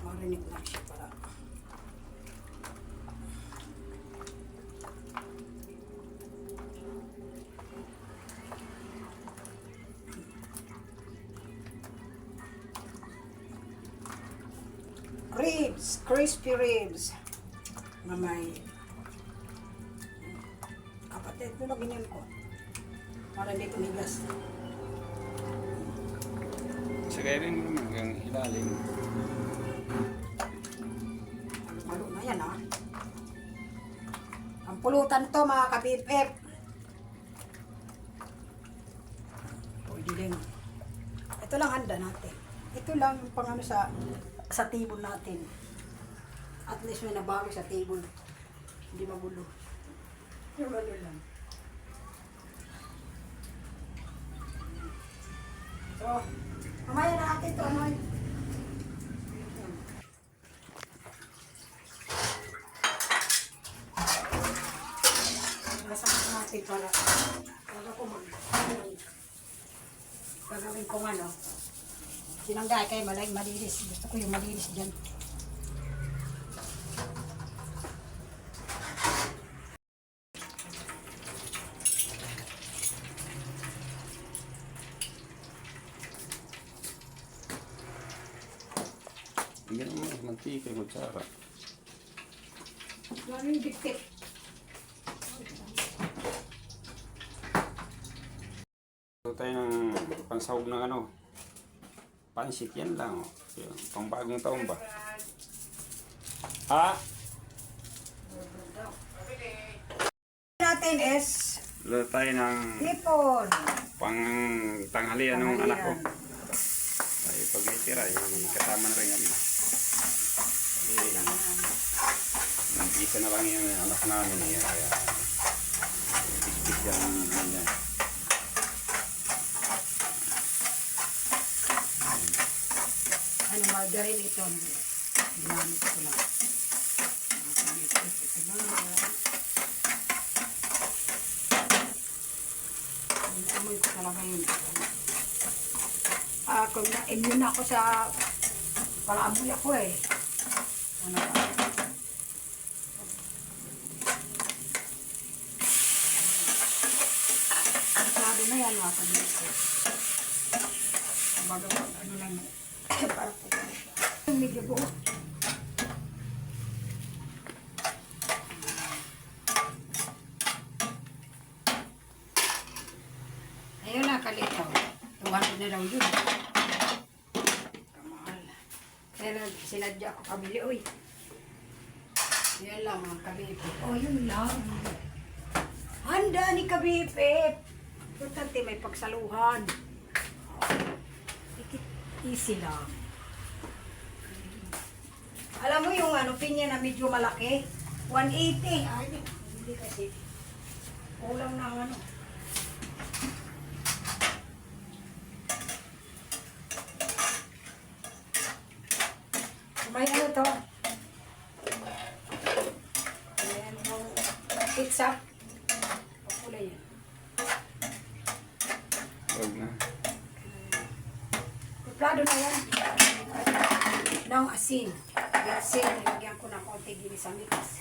Marinig lang siya para. Ribs, crispy ribs. Mamay. Kapatid, ito na ganyan ko. Para hindi tumigas. Sagayin mo naman hanggang ilalim. Malo na yan, ha? Ang pulutan to, mga kabipep. Pwede din. Ito lang handa natin. Ito lang yung pang ano sa table natin. At least may nabago sa table. Hindi magulo. Yung ano lang. So, mamaya na natin ito. Ano? Nasakit natin para ko gagawin kong ano. Sinanggay kayo malinis. Gusto ko yung malinis dyan. Bigyan mo ng mantika yung kutsara. Lalo yung dikit. Ito tayo ng pansahog ng ano. Pansit yan lang. Oh. Yung pang bagong taon ba? Ha? Natin is Lalo tayo ng hipon. pang tanghalian ng anak ko. Ay, pag may tira, kasama na rin kami. Nag-isa na lang yung anak namin. Kaya, ispis yan niya. Ano, margarine ito. Ginamit ko lang. Ito lang. Amoy ko talaga yun. Kung na-immune ako sa pala-amoy ako eh. Ano ba? Sabi na yan, mga kabibip. Bago ano lang, para po. Medyo buo. Ayun na, kalitaw. 200 na daw yun. Kamahal. Kaya sinadya ako kabili, uy. Yan lang mga kabipip. Oh, yun lang. Handa ni kabipip. Importante may pagsaluhan. Easy lang. Alam mo yung ano, pinya na medyo malaki? 180. Ay, hindi kasi. Kulang na ang ano. May ano to? Ayan yung pizza. Kulay yan. Huwag na. Kuplado na yan. Ng asin. Asin, nilagyan ko ng konti ginisamitas.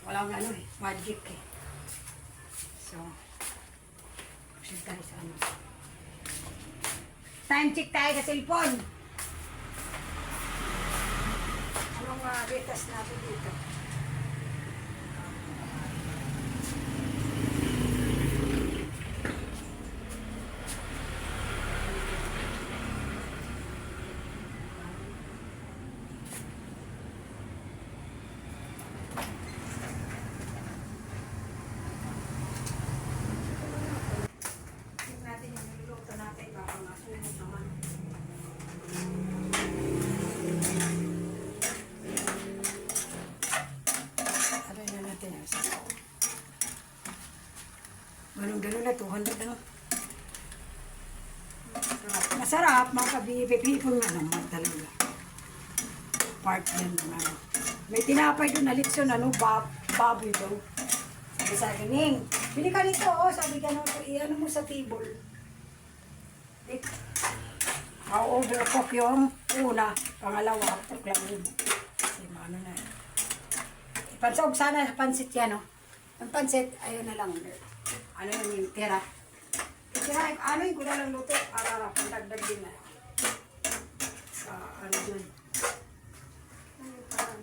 Walang ano eh, magic eh. So, kasi tayo sa ano. Time check tayo sa cellphone. Anong retas natin dito? Tingnan natin yung niluluto natin. Baka masunog naman. Aray na natin ang sasaw. Ganun-ganun na, 200 na. Masarap, mga kabibipipon nga naman talaga. Part yan ng ano. May tinapay doon na litson, ano, baboy daw. Sabi sa akin, Ning, bili ka nito, oh. Sabi ka naman, ano mo sa table. Ma-overcook yung una, pangalawa, cook lang yun. Kasi ano na yun. Ipansog sana sa pansit yan, oh. Ang pansit, ayun na lang. Ano yung tira. Tira, ano yung kuna lang luto, para pandagdag din na. Sa ano dun. Ano parang,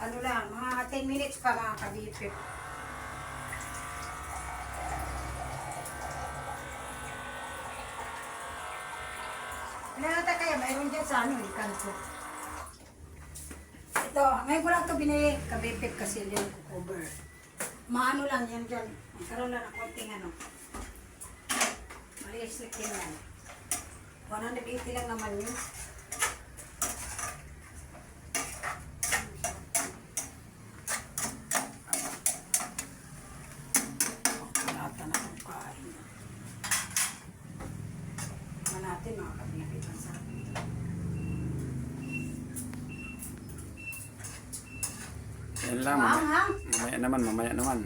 ano lang, mga 10 minutes pa mga kabipip. Ano natin kaya, mayroon dyan sa ano, kanto. Ito, ngayon ko lang ito binili, kabipip kasi yan, cover. Maano lang yan dyan, magkaroon lang ng konting ano. Maliis na yan. 180 lang naman yun. Kalata na kung kain. Natin mga kabibitan sa akin. Yan lang. Mamaya naman, mamaya naman.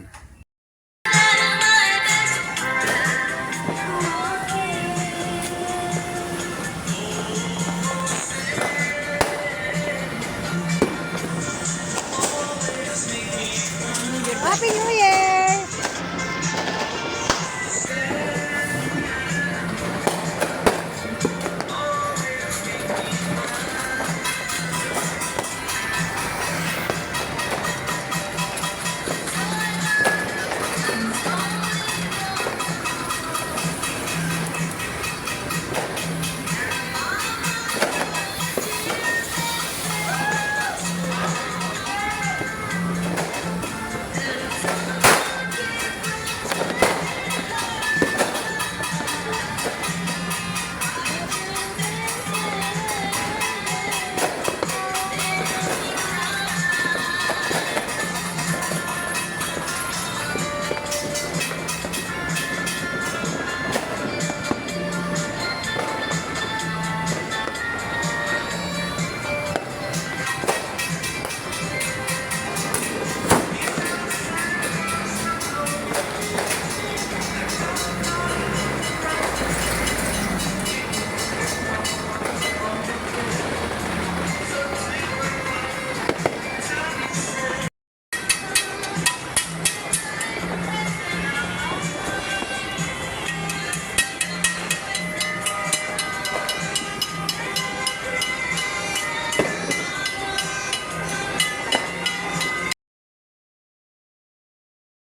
Happy New